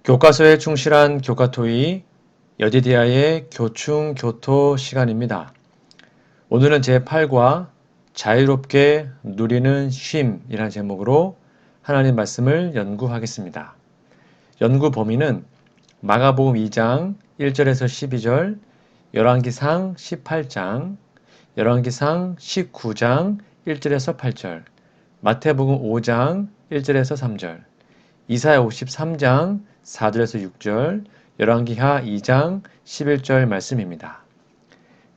교과서에 충실한 교과토이 여디디아의 교충교토 시간입니다. 오늘은 제8과 자유롭게 누리는 쉼이라는 제목으로 하나님 말씀을 연구하겠습니다. 연구 범위는 마가복음 2장 1절에서 12절, 열왕기상 18장, 열왕기상 19장 1절에서 8절, 마태복음 5장 1절에서 3절, 이사야 53장 4절에서 6절, 열왕기하 2장 11절 말씀입니다.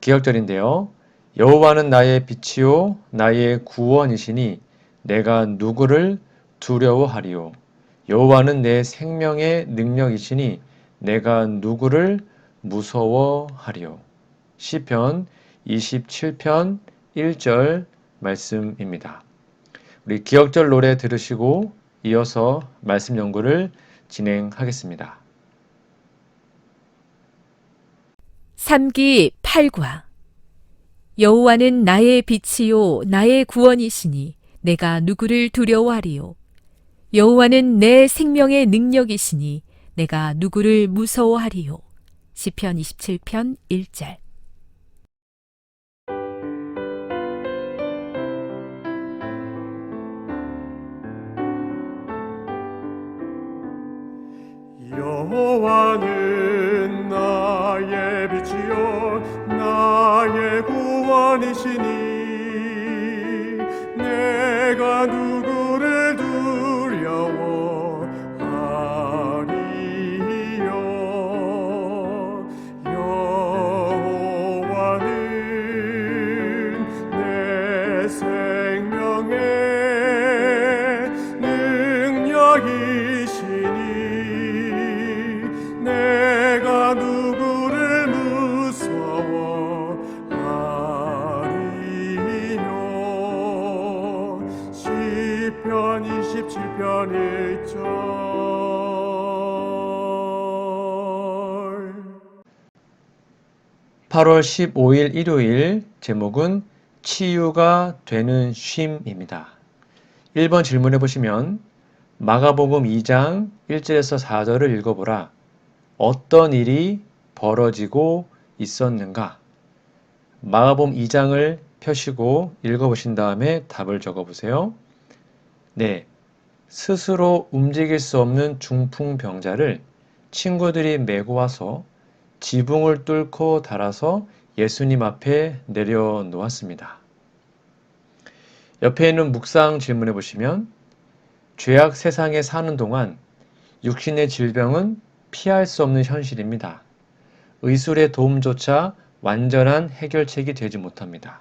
기억절인데요. 여호와는 나의 빛이요 나의 구원이시니 내가 누구를 두려워하리요. 여호와는 내 생명의 능력이시니 내가 누구를 무서워하리요. 시편 27편 1절 말씀입니다. 우리 기억절 노래 들으시고 이어서 말씀 연구를 진행하겠습니다. 3기 8과 여호와는 나의 빛이요 나의 구원이시니 내가 누구를 두려워하리요. 여호와는 내 생명의 능력이시니 내가 누구를 무서워하리요. 시편 27편 1절. 여호와는 나의 빛이요 나의 구원이시니 내가 누구를 두려워하리요. 여호와는 내 생명의 능력이시니 내가 누구를 무서워하리요. 시편 27편 1절. 8월 15일 일요일 제목은 치유가 되는 쉼입니다. 1번 질문해 보시면 마가복음 2장 1절에서 4절을 읽어보라. 어떤 일이 벌어지고 있었는가? 마가복음 2장을 펴시고 읽어보신 다음에 답을 적어보세요. 네, 스스로 움직일 수 없는 중풍병자를 친구들이 메고 와서 지붕을 뚫고 달아서 예수님 앞에 내려놓았습니다. 옆에 있는 묵상 질문해 보시면 죄악 세상에 사는 동안 육신의 질병은 피할 수 없는 현실입니다. 의술의 도움조차 완전한 해결책이 되지 못합니다.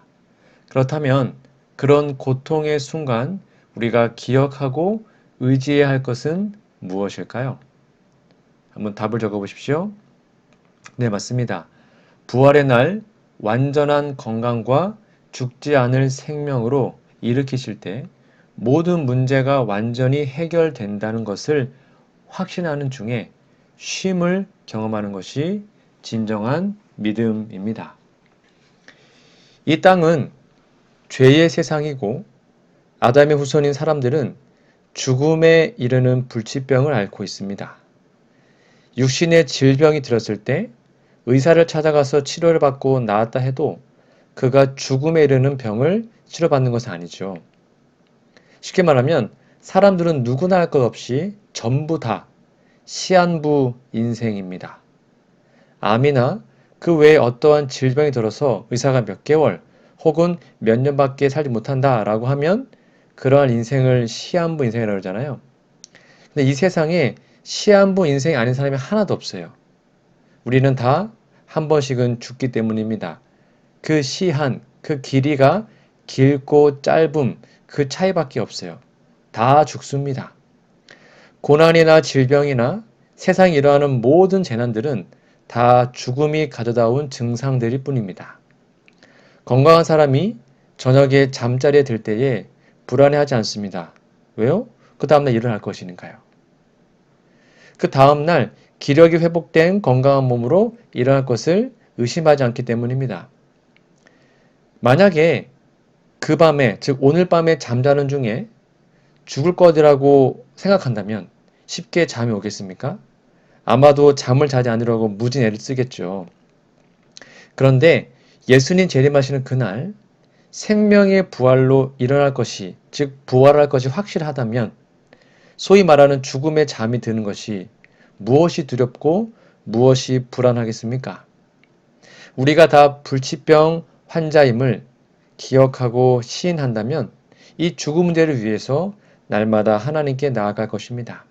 그렇다면 그런 고통의 순간 우리가 기억하고 의지해야 할 것은 무엇일까요? 한번 답을 적어보십시오. 네, 맞습니다. 부활의 날 완전한 건강과 죽지 않을 생명으로 일으키실 때 모든 문제가 완전히 해결된다는 것을 확신하는 중에 쉼을 경험하는 것이 진정한 믿음입니다. 이 땅은 죄의 세상이고 아담의 후손인 사람들은 죽음에 이르는 불치병을 앓고 있습니다. 육신의 질병이 들었을 때 의사를 찾아가서 치료를 받고 나았다 해도 그가 죽음에 이르는 병을 치료받는 것은 아니죠. 쉽게 말하면 사람들은 누구나 할 것 없이 전부 다 시한부 인생입니다. 암이나 그 외에 어떠한 질병이 들어서 의사가 몇 개월 혹은 몇 년밖에 살지 못한다라고 하면 그러한 인생을 시한부 인생이라고 그러잖아요. 근데 이 세상에 시한부 인생이 아닌 사람이 하나도 없어요. 우리는 다 한 번씩은 죽기 때문입니다. 그 시한, 그 길이가 길고 짧음, 그 차이밖에 없어요. 다 죽습니다. 고난이나 질병이나 세상에 일어나는 모든 재난들은 다 죽음이 가져다 온 증상들일 뿐입니다. 건강한 사람이 저녁에 잠자리에 들 때에 불안해하지 않습니다. 왜요? 그 다음날 일어날 것이니까요. 그 다음날 기력이 회복된 건강한 몸으로 일어날 것을 의심하지 않기 때문입니다. 만약에 그 밤에, 즉 오늘 밤에 잠자는 중에 죽을 것이라고 생각한다면 쉽게 잠이 오겠습니까? 아마도 잠을 자지 않으려고 무진 애를 쓰겠죠. 그런데 예수님 재림하시는 그날 생명의 부활로 일어날 것이, 즉 부활할 것이 확실하다면 소위 말하는 죽음의 잠이 드는 것이 무엇이 두렵고 무엇이 불안하겠습니까? 우리가 다 불치병 환자임을 기억하고 시인한다면 이 죽음 문제를 위해서 날마다 하나님께 나아갈 것입니다.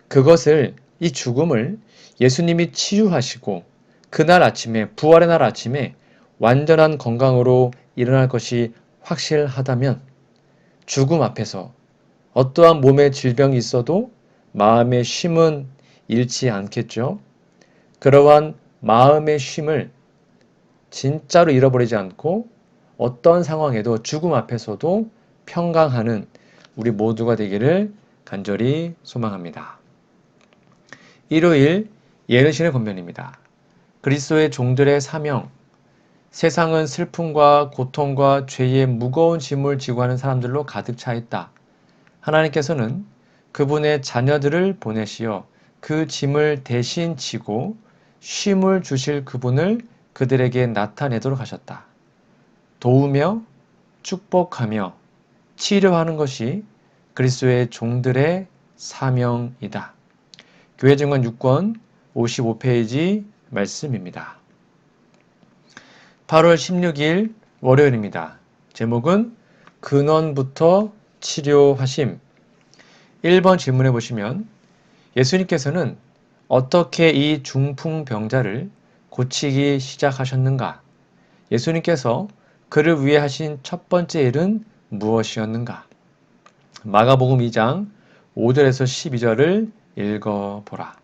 그것을, 이 죽음을 예수님이 치유하시고 그날 아침에, 부활의 날 아침에 완전한 건강으로 일어날 것이 확실하다면 죽음 앞에서 어떠한 몸의 질병이 있어도 마음의 쉼은 잃지 않겠죠. 그러한 마음의 쉼을 진짜로 잃어버리지 않고 어떤 상황에도 죽음 앞에서도 평강하는 우리 모두가 되기를 간절히 소망합니다. 일요일 예르신의 권면입니다. 그리스도의 종들의 사명. 세상은 슬픔과 고통과 죄의 무거운 짐을 지고 하는 사람들로 가득 차 있다. 하나님께서는 그분의 자녀들을 보내시어 그 짐을 대신 지고 쉼을 주실 그분을 그들에게 나타내도록 하셨다. 도우며 축복하며 치료하는 것이 그리스도의 종들의 사명이다. 교회 증언 6권 55페이지 말씀입니다. 8월 16일 월요일입니다. 제목은 근원부터 치료하심. 1번 질문해 보시면 예수님께서는 어떻게 이 중풍병자를 고치기 시작하셨는가? 예수님께서 그를 위해 하신 첫 번째 일은 무엇이었는가? 마가복음 2장 5절에서 12절을 읽어보라.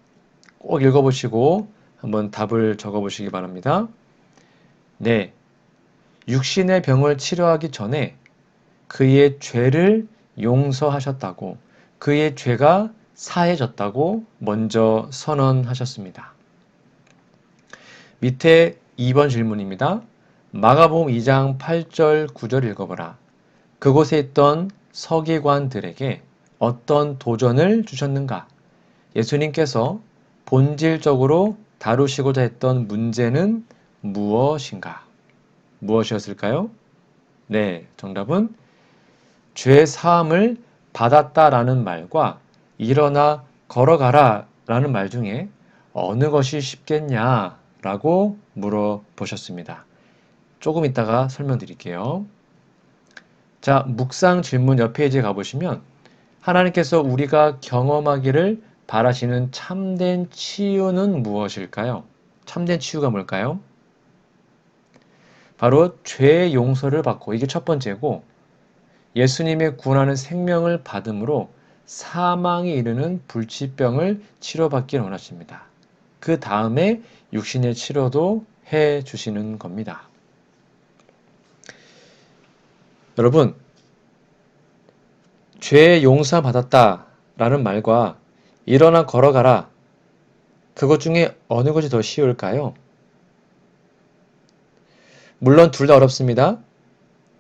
꼭 읽어보시고 한번 답을 적어보시기 바랍니다. 네, 육신의 병을 치료하기 전에 그의 죄를 용서하셨다고, 그의 죄가 사해졌다고 먼저 선언하셨습니다. 밑에 2번 질문입니다. 마가복음 2장 8절 9절 읽어보라. 그곳에 있던 서기관들에게 어떤 도전을 주셨는가? 예수님께서 본질적으로 다루시고자 했던 문제는 무엇인가? 무엇이었을까요? 네, 정답은 죄 사함을 받았다라는 말과 일어나 걸어가라 라는 말 중에 어느 것이 쉽겠냐라고 물어보셨습니다. 조금 이따가 설명드릴게요. 자, 묵상 질문 옆 페이지에 가보시면 하나님께서 우리가 경험하기를 바라시는 참된 치유는 무엇일까요? 참된 치유가 뭘까요? 바로 죄의 용서를 받고, 이게 첫 번째고, 예수님의 구원하는 생명을 받음으로 사망에 이르는 불치병을 치료받기를 원하십니다. 그 다음에 육신의 치료도 해 주시는 겁니다. 여러분, 죄의 용서 받았다라는 말과 일어나 걸어가라, 그것 중에 어느 것이 더 쉬울까요? 물론 둘 다 어렵습니다.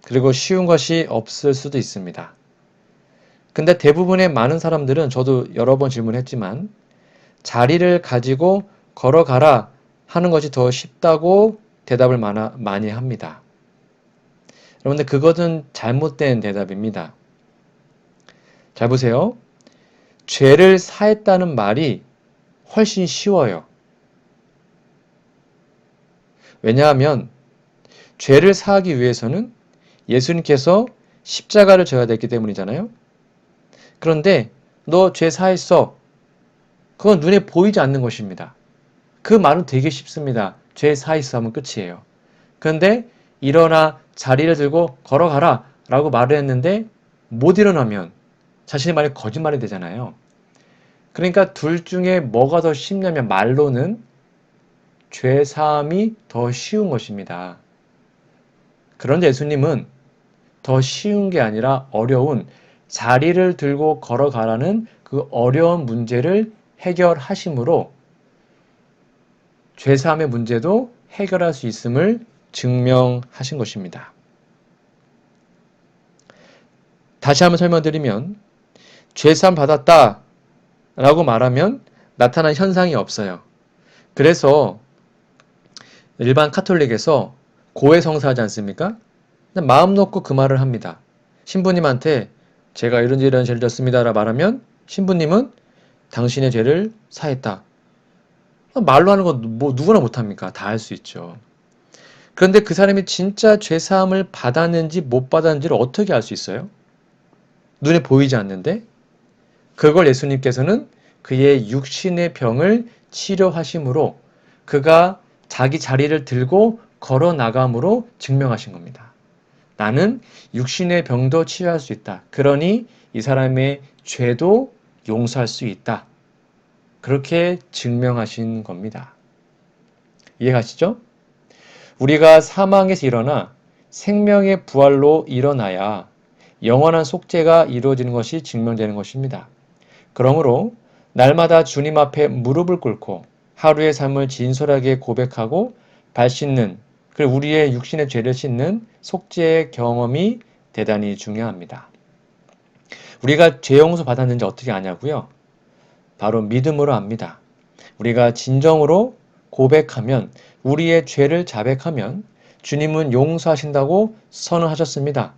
그리고 쉬운 것이 없을 수도 있습니다. 근데 대부분의 많은 사람들은, 저도 여러 번 질문했지만 자리를 가지고 걸어가라 하는 것이 더 쉽다고 대답을 많이 합니다. 여러분들, 그것은 잘못된 대답입니다. 잘 보세요. 죄를 사했다는 말이 훨씬 쉬워요. 왜냐하면 죄를 사하기 위해서는 예수님께서 십자가를 져야 됐기 때문이잖아요. 그런데 너 죄 사했어. 그건 눈에 보이지 않는 것입니다. 그 말은 되게 쉽습니다. 죄 사했어 하면 끝이에요. 그런데 일어나 자리를 들고 걸어가라 라고 말을 했는데 못 일어나면 자신의 말이 거짓말이 되잖아요. 그러니까 둘 중에 뭐가 더 쉽냐면 말로는 죄 사함이 더 쉬운 것입니다. 그런데 예수님은 더 쉬운 게 아니라 어려운 자리를 들고 걸어가라는 그 어려운 문제를 해결하심으로 죄사함의 문제도 해결할 수 있음을 증명하신 것입니다. 다시 한번 설명드리면 죄사함 받았다 라고 말하면 나타난 현상이 없어요. 그래서 일반 카톨릭에서 고해성사하지 않습니까? 그냥 마음 놓고 그 말을 합니다. 신부님한테 제가 이런 죄를 졌습니다라 말하면 신부님은 당신의 죄를 사했다. 말로 하는 거 뭐 누구나 못합니까? 다 할 수 있죠. 그런데 그 사람이 진짜 죄사함을 받았는지 못 받았는지를 어떻게 알 수 있어요? 눈에 보이지 않는데? 그걸 예수님께서는 그의 육신의 병을 치료하심으로 그가 자기 자리를 들고 걸어 나감으로 증명하신 겁니다. 나는 육신의 병도 치료할 수 있다. 그러니 이 사람의 죄도 용서할 수 있다. 그렇게 증명하신 겁니다. 이해가시죠? 우리가 사망에서 일어나 생명의 부활로 일어나야 영원한 속죄가 이루어지는 것이 증명되는 것입니다. 그러므로 날마다 주님 앞에 무릎을 꿇고 하루의 삶을 진솔하게 고백하고 발 씻는, 그리고 우리의 육신의 죄를 씻는 속죄의 경험이 대단히 중요합니다. 우리가 죄 용서 받았는지 어떻게 아냐고요? 바로 믿음으로 압니다. 우리가 진정으로 고백하면, 우리의 죄를 자백하면 주님은 용서하신다고 선언하셨습니다.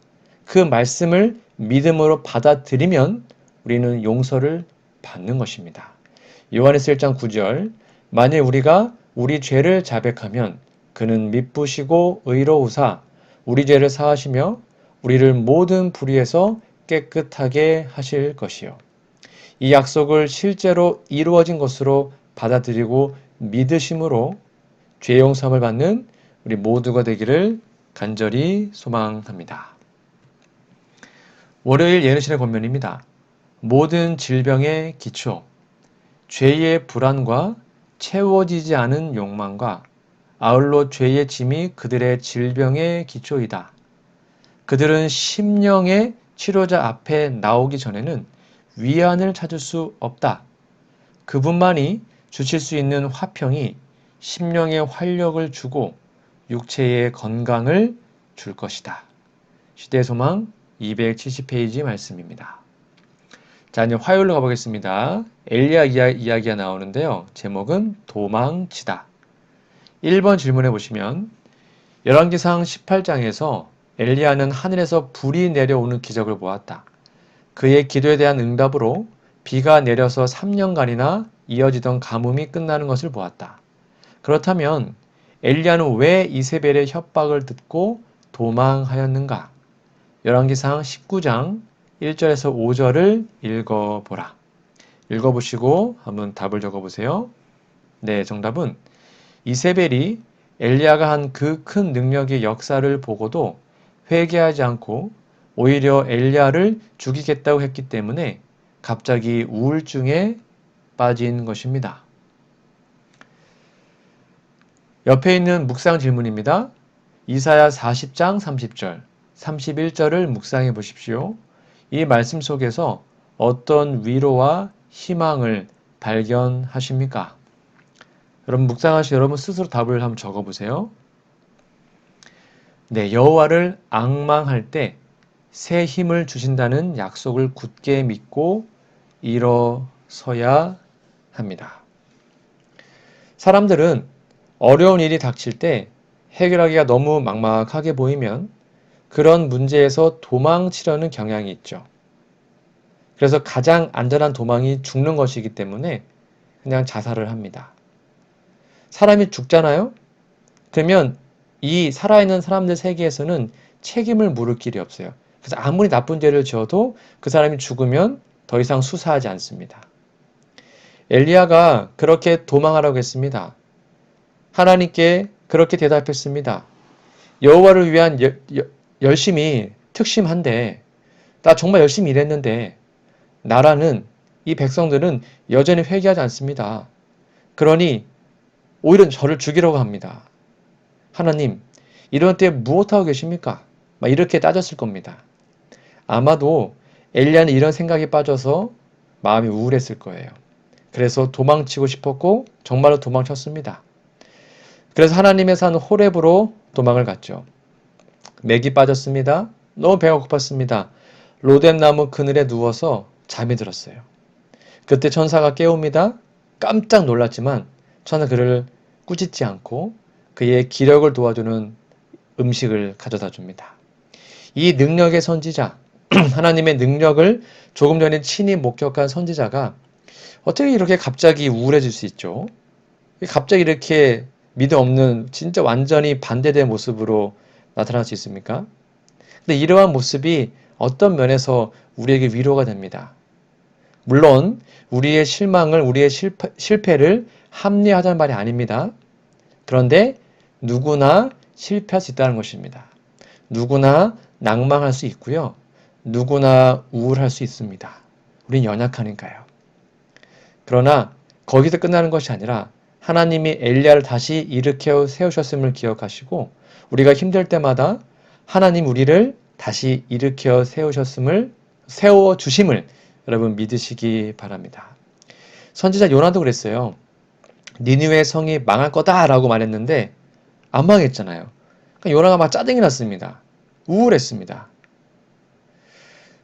그 말씀을 믿음으로 받아들이면 우리는 용서를 받는 것입니다. 요한에서 1장 9절, 만일 우리가 우리 죄를 자백하면 그는 미쁘시고 의로우사 우리 죄를 사하시며 우리를 모든 불의에서 깨끗하게 하실 것이요. 이 약속을 실제로 이루어진 것으로 받아들이고 믿으심으로 죄 용서함을 받는 우리 모두가 되기를 간절히 소망합니다. 월요일 예언신의 권면입니다. 모든 질병의 기초, 죄의 불안과 채워지지 않은 욕망과 아울러 죄의 짐이 그들의 질병의 기초이다. 그들은 심령의 치료자 앞에 나오기 전에는 위안을 찾을 수 없다. 그분만이 주실 수 있는 화평이 심령의 활력을 주고 육체의 건강을 줄 것이다. 시대의 소망 270페이지 말씀입니다. 자, 이제 화요일로 가보겠습니다. 엘리야 이야기가 나오는데요. 제목은 도망치다. 1번 질문해 보시면 열왕기상 18장에서 엘리야는 하늘에서 불이 내려오는 기적을 보았다. 그의 기도에 대한 응답으로 비가 내려서 3년간이나 이어지던 가뭄이 끝나는 것을 보았다. 그렇다면 엘리야는 왜 이세벨의 협박을 듣고 도망하였는가? 열왕기상 19장 1절에서 5절을 읽어보라. 읽어보시고 한번 답을 적어보세요. 네, 정답은 이세벨이 엘리야가 한 그 큰 능력의 역사를 보고도 회개하지 않고 오히려 엘리야를 죽이겠다고 했기 때문에 갑자기 우울증에 빠진 것입니다. 옆에 있는 묵상 질문입니다. 이사야 40장 30절, 31절을 묵상해 보십시오. 이 말씀 속에서 어떤 위로와 희망을 발견하십니까? 여러분 묵상하시고 여러분 스스로 답을 한번 적어보세요. 네, 여호와를 앙망할 때 새 힘을 주신다는 약속을 굳게 믿고 일어서야 합니다. 사람들은 어려운 일이 닥칠 때 해결하기가 너무 막막하게 보이면 그런 문제에서 도망치려는 경향이 있죠. 그래서 가장 안전한 도망이 죽는 것이기 때문에 그냥 자살을 합니다. 사람이 죽잖아요? 그러면 이 살아있는 사람들 세계에서는 책임을 물을 길이 없어요. 그래서 아무리 나쁜 죄를 지어도 그 사람이 죽으면 더 이상 수사하지 않습니다. 엘리야가 그렇게 도망하라고 했습니다. 하나님께 그렇게 대답했습니다. 여호와를 위한 열심히 특심한데 나 정말 열심히 일했는데 나라는 이 백성들은 여전히 회개하지 않습니다. 그러니 오히려 저를 죽이려고 합니다. 하나님, 이런 때 무엇하고 계십니까? 막 이렇게 따졌을 겁니다. 아마도 엘리야는 이런 생각에 빠져서 마음이 우울했을 거예요. 그래서 도망치고 싶었고 정말로 도망쳤습니다. 그래서 하나님의 산 호렙으로 도망을 갔죠. 맥이 빠졌습니다. 너무 배가 고팠습니다. 로뎀나무 그늘에 누워서 잠이 들었어요. 그때 천사가 깨웁니다. 깜짝 놀랐지만 저는 그를 꾸짖지 않고 그의 기력을 도와주는 음식을 가져다 줍니다. 이 능력의 선지자, 하나님의 능력을 조금 전에 친히 목격한 선지자가 어떻게 이렇게 갑자기 우울해질 수 있죠? 갑자기 이렇게 믿음 없는 진짜 완전히 반대된 모습으로 나타날 수 있습니까? 근데 이러한 모습이 어떤 면에서 우리에게 위로가 됩니다. 물론 우리의 실망을, 우리의 실패를 합리화하자는 말이 아닙니다. 그런데 누구나 실패할 수 있다는 것입니다. 누구나 낭망할 수 있고요. 누구나 우울할 수 있습니다. 우린 연약하니까요. 그러나 거기서 끝나는 것이 아니라 하나님이 엘리야를 다시 일으켜 세우셨음을 기억하시고 우리가 힘들 때마다 하나님 우리를 다시 일으켜 세워주심을 여러분 믿으시기 바랍니다. 선지자 요나도 그랬어요. 니느웨 성이 망할 거다라고 말했는데 안 망했잖아요. 그러니까 요나가 막 짜증이 났습니다. 우울했습니다.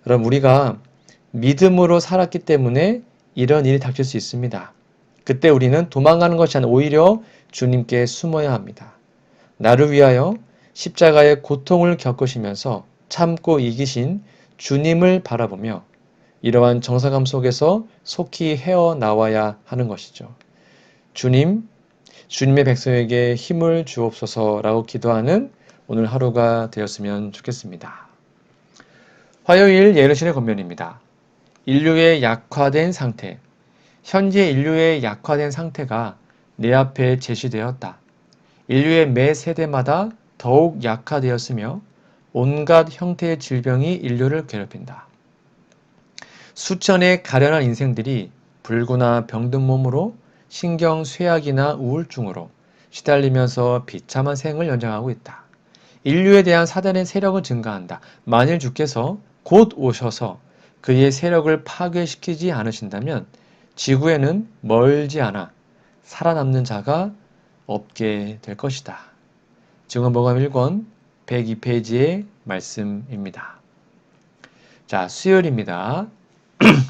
여러분 우리가 믿음으로 살았기 때문에 이런 일이 닥칠 수 있습니다. 그때 우리는 도망가는 것이 아니라 오히려 주님께 숨어야 합니다. 나를 위하여 십자가의 고통을 겪으시면서 참고 이기신 주님을 바라보며 이러한 정상감 속에서 속히 헤어나와야 하는 것이죠. 주님, 주님의 백성에게 힘을 주옵소서라고 기도하는 오늘 하루가 되었으면 좋겠습니다. 화요일 예루살렘 권면입니다. 인류의 약화된 상태. 현재 인류의 약화된 상태가 내 앞에 제시되었다. 인류의 매 세대마다 더욱 약화되었으며 온갖 형태의 질병이 인류를 괴롭힌다. 수천의 가련한 인생들이 불구나 병든 몸으로 신경 쇠약이나 우울증으로 시달리면서 비참한 생을 연장하고 있다. 인류에 대한 사단의 세력은 증가한다. 만일 주께서 곧 오셔서 그의 세력을 파괴시키지 않으신다면 지구에는 멀지 않아 살아남는 자가 없게 될 것이다. 증언보감 1권 102페이지의 말씀입니다. 자, 수요일입니다.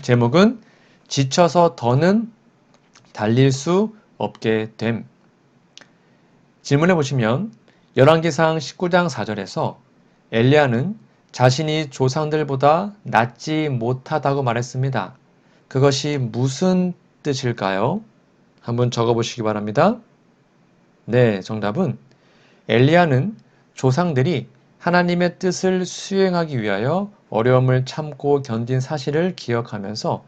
제목은 지쳐서 더는 달릴 수 없게 됨. 질문해 보시면 열왕기상 19장 4절에서 엘리야는 자신이 조상들보다 낫지 못하다고 말했습니다. 그것이 무슨 뜻일까요? 한번 적어보시기 바랍니다. 네, 정답은 엘리야는 조상들이 하나님의 뜻을 수행하기 위하여 어려움을 참고 견딘 사실을 기억하면서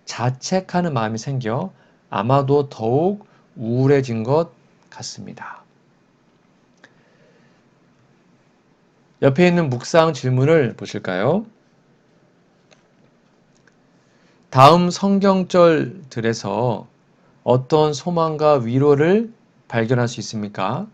자책하는 마음이 생겨 아마도 더욱 우울해진 것 같습니다. 옆에 있는 묵상 질문을 보실까요? 다음 성경절들에서 어떤 소망과 위로를 발견할 수 있습니까?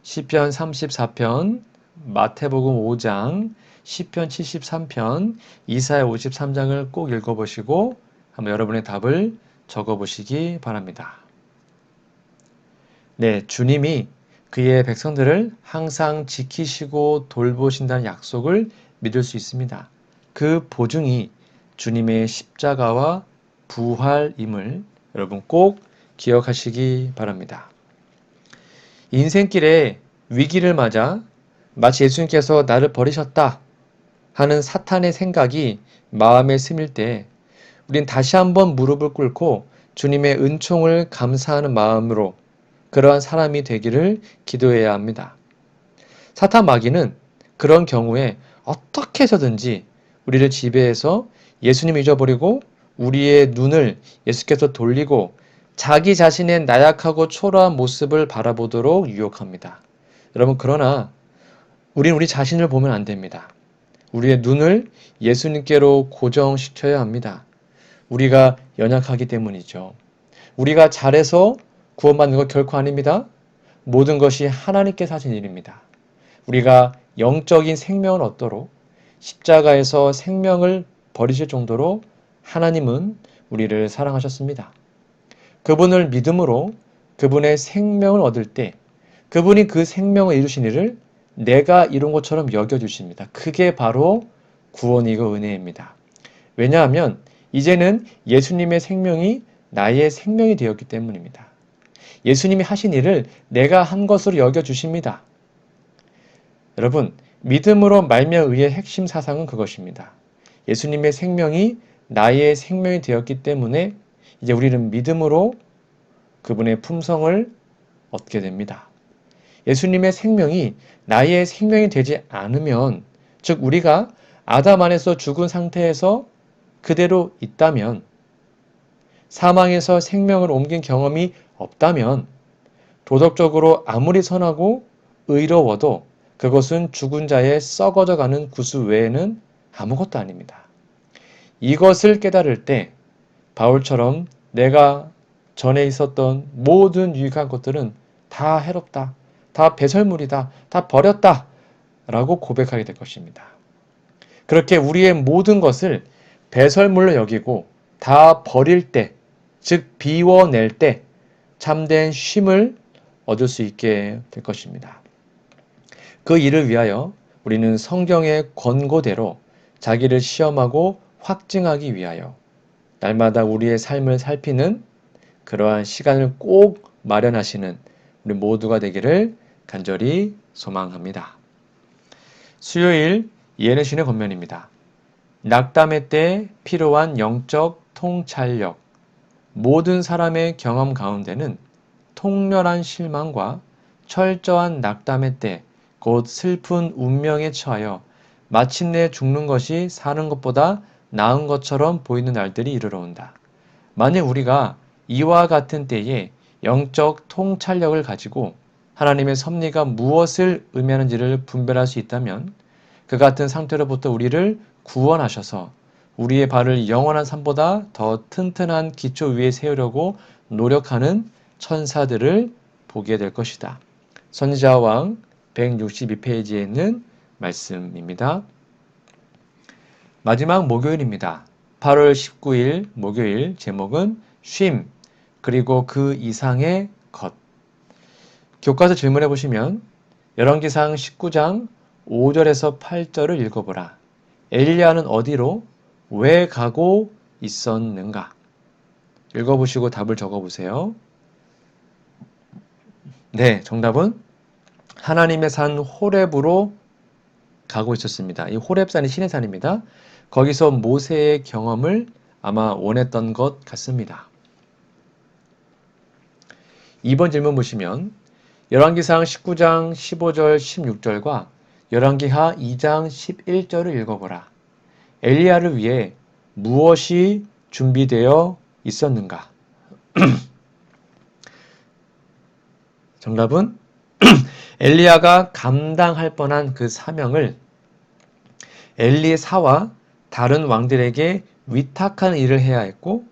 시편 34편, 마태복음 5장, 시편 73편, 이사야 53장을 꼭 읽어보시고 한번 여러분의 답을 적어보시기 바랍니다. 네, 주님이 그의 백성들을 항상 지키시고 돌보신다는 약속을 믿을 수 있습니다. 그 보증이 주님의 십자가와 부활임을 여러분 꼭 기억하시기 바랍니다. 인생길에 위기를 맞아 마치 예수님께서 나를 버리셨다 하는 사탄의 생각이 마음에 스밀 때 우린 다시 한번 무릎을 꿇고 주님의 은총을 감사하는 마음으로 그러한 사람이 되기를 기도해야 합니다. 사탄 마귀는 그런 경우에 어떻게 해서든지 우리를 지배해서 예수님 잊어버리고 우리의 눈을 예수께서 돌리고 자기 자신의 나약하고 초라한 모습을 바라보도록 유혹합니다. 여러분 그러나 우린 우리 자신을 보면 안 됩니다. 우리의 눈을 예수님께로 고정시켜야 합니다. 우리가 연약하기 때문이죠. 우리가 잘해서 구원받는 것 결코 아닙니다. 모든 것이 하나님께서 하신 일입니다. 우리가 영적인 생명을 얻도록 십자가에서 생명을 버리실 정도로 하나님은 우리를 사랑하셨습니다. 그분을 믿음으로 그분의 생명을 얻을 때 그분이 그 생명을 이루신 일을 내가 이룬 것처럼 여겨주십니다. 그게 바로 구원이고 은혜입니다. 왜냐하면 이제는 예수님의 생명이 나의 생명이 되었기 때문입니다. 예수님이 하신 일을 내가 한 것으로 여겨주십니다. 여러분, 믿음으로 말미암음의 핵심 사상은 그것입니다. 예수님의 생명이 나의 생명이 되었기 때문에 이제 우리는 믿음으로 그분의 품성을 얻게 됩니다. 예수님의 생명이 나의 생명이 되지 않으면, 즉 우리가 아담 안에서 죽은 상태에서 그대로 있다면, 사망에서 생명을 옮긴 경험이 없다면, 도덕적으로 아무리 선하고 의로워도 그것은 죽은 자의 썩어져가는 구수 외에는 아무것도 아닙니다. 이것을 깨달을 때 바울처럼 내가 전에 있었던 모든 유익한 것들은 다 해롭다, 다 배설물이다, 다 버렸다 라고 고백하게 될 것입니다. 그렇게 우리의 모든 것을 배설물로 여기고 다 버릴 때, 즉 비워낼 때 참된 쉼을 얻을 수 있게 될 것입니다. 그 일을 위하여 우리는 성경의 권고대로 자기를 시험하고 확증하기 위하여 날마다 우리의 삶을 살피는 그러한 시간을 꼭 마련하시는 우리 모두가 되기를 간절히 소망합니다. 수요일 예내신의 권면입니다. 낙담의 때 필요한 영적 통찰력. 모든 사람의 경험 가운데는 통렬한 실망과 철저한 낙담의 때, 곧 슬픈 운명에 처하여 마침내 죽는 것이 사는 것보다 나은 것처럼 보이는 날들이 이르러 온다. 만약 우리가 이와 같은 때에 영적 통찰력을 가지고 하나님의 섭리가 무엇을 의미하는지를 분별할 수 있다면 그 같은 상태로부터 우리를 구원하셔서 우리의 발을 영원한 산보다 더 튼튼한 기초 위에 세우려고 노력하는 천사들을 보게 될 것이다. 선지자와 왕 162페이지에 있는 말씀입니다. 마지막 목요일입니다. 8월 19일 목요일 제목은 쉼 그리고 그 이상의 것. 교과서 질문해 보시면 열왕기상 19장 5절에서 8절을 읽어보라. 엘리야는 어디로 왜 가고 있었는가? 읽어보시고 답을 적어보세요. 네, 정답은 하나님의 산 호렙으로 가고 있었습니다. 이 호렙산이 신의 산입니다. 거기서 모세의 경험을 아마 원했던 것 같습니다. 2번 질문 보시면 열왕기상 19장 15절 16절과 열왕기하 2장 11절을 읽어보라. 엘리야를 위해 무엇이 준비되어 있었는가? 정답은 엘리야가 감당할 뻔한 그 사명을 엘리사와 다른 왕들에게 위탁한 일을 해야 했고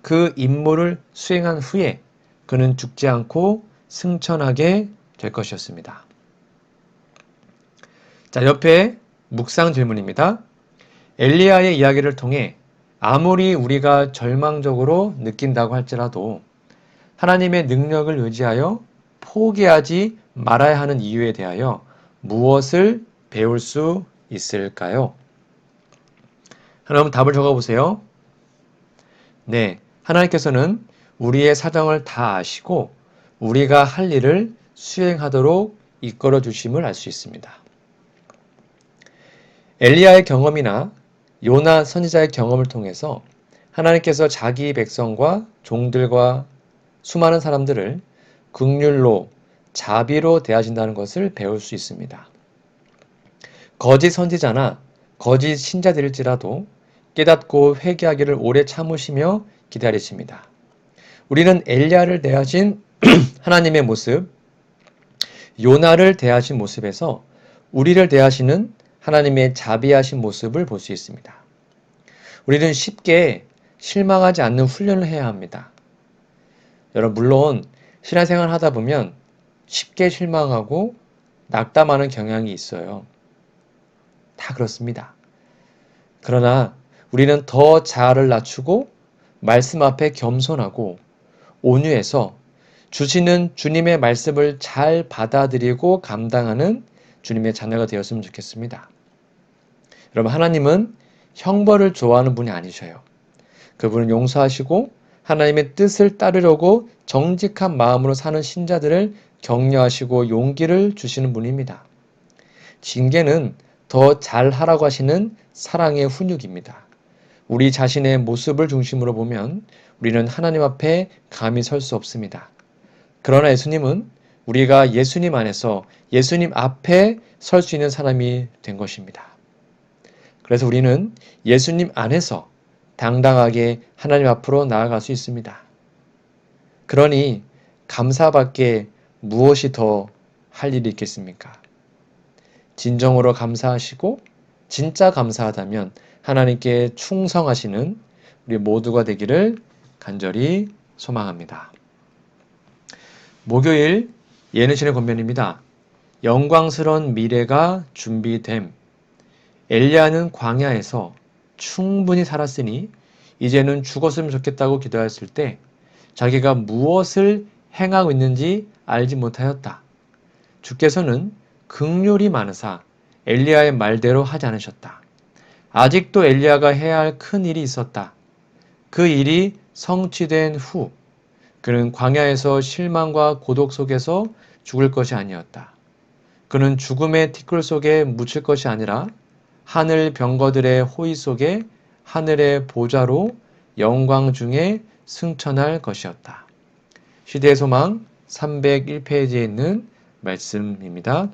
그 임무를 수행한 후에 그는 죽지 않고 승천하게 될 것이었습니다. 자, 옆에 묵상 질문입니다. 엘리야의 이야기를 통해 아무리 우리가 절망적으로 느낀다고 할지라도 하나님의 능력을 의지하여 포기하지 말아야 하는 이유에 대하여 무엇을 배울 수 있을까요? 여러분 답을 적어보세요. 네, 하나님께서는 우리의 사정을 다 아시고 우리가 할 일을 수행하도록 이끌어 주심을 알 수 있습니다. 엘리야의 경험이나 요나 선지자의 경험을 통해서 하나님께서 자기 백성과 종들과 수많은 사람들을 긍휼로 자비로 대하신다는 것을 배울 수 있습니다. 거짓 선지자나 거짓 신자들일지라도 깨닫고 회개하기를 오래 참으시며 기다리십니다. 우리는 엘리야를 대하신 하나님의 모습, 요나를 대하신 모습에서 우리를 대하시는 하나님의 자비하신 모습을 볼 수 있습니다. 우리는 쉽게 실망하지 않는 훈련을 해야 합니다. 여러분 물론 신앙생활 하다 보면 쉽게 실망하고 낙담하는 경향이 있어요. 다 그렇습니다. 그러나 우리는 더 자아를 낮추고 말씀 앞에 겸손하고 온유해서 주시는 주님의 말씀을 잘 받아들이고 감당하는 주님의 자녀가 되었으면 좋겠습니다. 여러분 하나님은 형벌을 좋아하는 분이 아니셔요. 그분은 용서하시고 하나님의 뜻을 따르려고 정직한 마음으로 사는 신자들을 격려하시고 용기를 주시는 분입니다. 징계는 더 잘하라고 하시는 사랑의 훈육입니다. 우리 자신의 모습을 중심으로 보면 우리는 하나님 앞에 감히 설 수 없습니다. 그러나 예수님은 우리가 예수님 안에서 예수님 앞에 설 수 있는 사람이 된 것입니다. 그래서 우리는 예수님 안에서 당당하게 하나님 앞으로 나아갈 수 있습니다. 그러니 감사밖에 무엇이 더 할 일이 있겠습니까? 진정으로 감사하시고 진짜 감사하다면 하나님께 충성하시는 우리 모두가 되기를 간절히 소망합니다. 목요일 예능신의 권면입니다. 영광스러운 미래가 준비됨. 엘리야는 광야에서 충분히 살았으니 이제는 죽었으면 좋겠다고 기도했을 때 자기가 무엇을 행하고 있는지 알지 못하였다. 주께서는 긍휼이 많으사 엘리야의 말대로 하지 않으셨다. 아직도 엘리야가 해야 할 큰 일이 있었다. 그 일이 성취된 후 그는 광야에서 실망과 고독 속에서 죽을 것이 아니었다. 그는 죽음의 티끌 속에 묻힐 것이 아니라 하늘 병거들의 호의 속에 하늘의 보좌로 영광 중에 승천할 것이었다. 시대의 소망 301페이지에 있는 말씀입니다.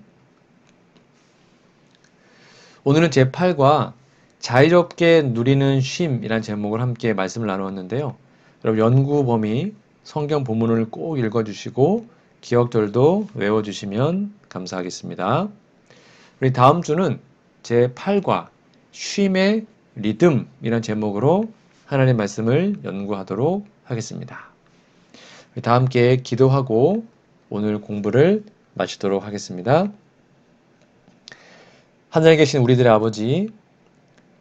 오늘은 제8과 자유롭게 누리는 쉼이라는 제목을 함께 말씀을 나누었는데요. 여러분 연구 범위 성경 본문을 꼭 읽어주시고 기억절도 외워주시면 감사하겠습니다. 우리 다음 주는 제8과 쉼의 리듬이라는 제목으로 하나님의 말씀을 연구하도록 하겠습니다. 다 함께 기도하고 오늘 공부를 마치도록 하겠습니다. 하늘에 계신 우리들의 아버지,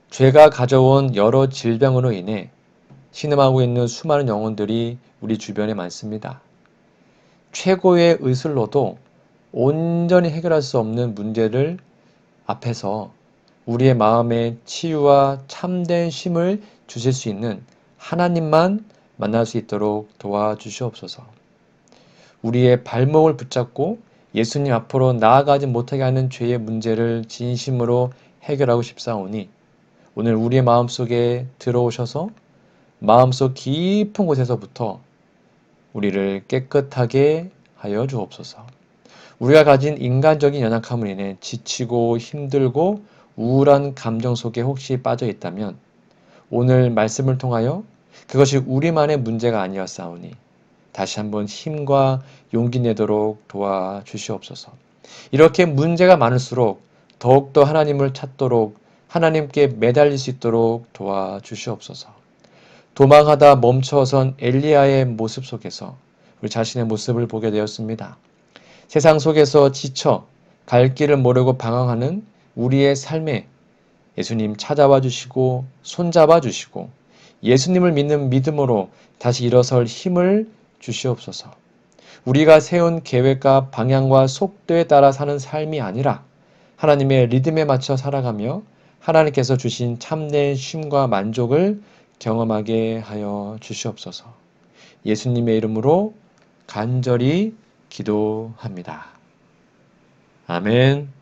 죄가 가져온 여러 질병으로 인해 신음하고 있는 수많은 영혼들이 우리 주변에 많습니다. 최고의 의술로도 온전히 해결할 수 없는 문제를 앞에서 우리의 마음에 치유와 참된 쉼을 주실 수 있는 하나님만 만날 수 있도록 도와주시옵소서. 우리의 발목을 붙잡고 예수님 앞으로 나아가지 못하게 하는 죄의 문제를 진심으로 해결하고 싶사오니 오늘 우리의 마음속에 들어오셔서 마음속 깊은 곳에서부터 우리를 깨끗하게 하여 주옵소서. 우리가 가진 인간적인 연약함을 인해 지치고 힘들고 우울한 감정 속에 혹시 빠져 있다면 오늘 말씀을 통하여 그것이 우리만의 문제가 아니었사오니 다시 한번 힘과 용기 내도록 도와주시옵소서. 이렇게 문제가 많을수록 더욱더 하나님을 찾도록 하나님께 매달릴 수 있도록 도와주시옵소서. 도망하다 멈춰선 엘리야의 모습 속에서 우리 자신의 모습을 보게 되었습니다. 세상 속에서 지쳐 갈 길을 모르고 방황하는 우리의 삶에 예수님 찾아와 주시고 손잡아 주시고 예수님을 믿는 믿음으로 다시 일어설 힘을 주시옵소서. 우리가 세운 계획과 방향과 속도에 따라 사는 삶이 아니라 하나님의 리듬에 맞춰 살아가며 하나님께서 주신 참된 쉼과 만족을 경험하게 하여 주시옵소서. 예수님의 이름으로 간절히 기도합니다. 아멘.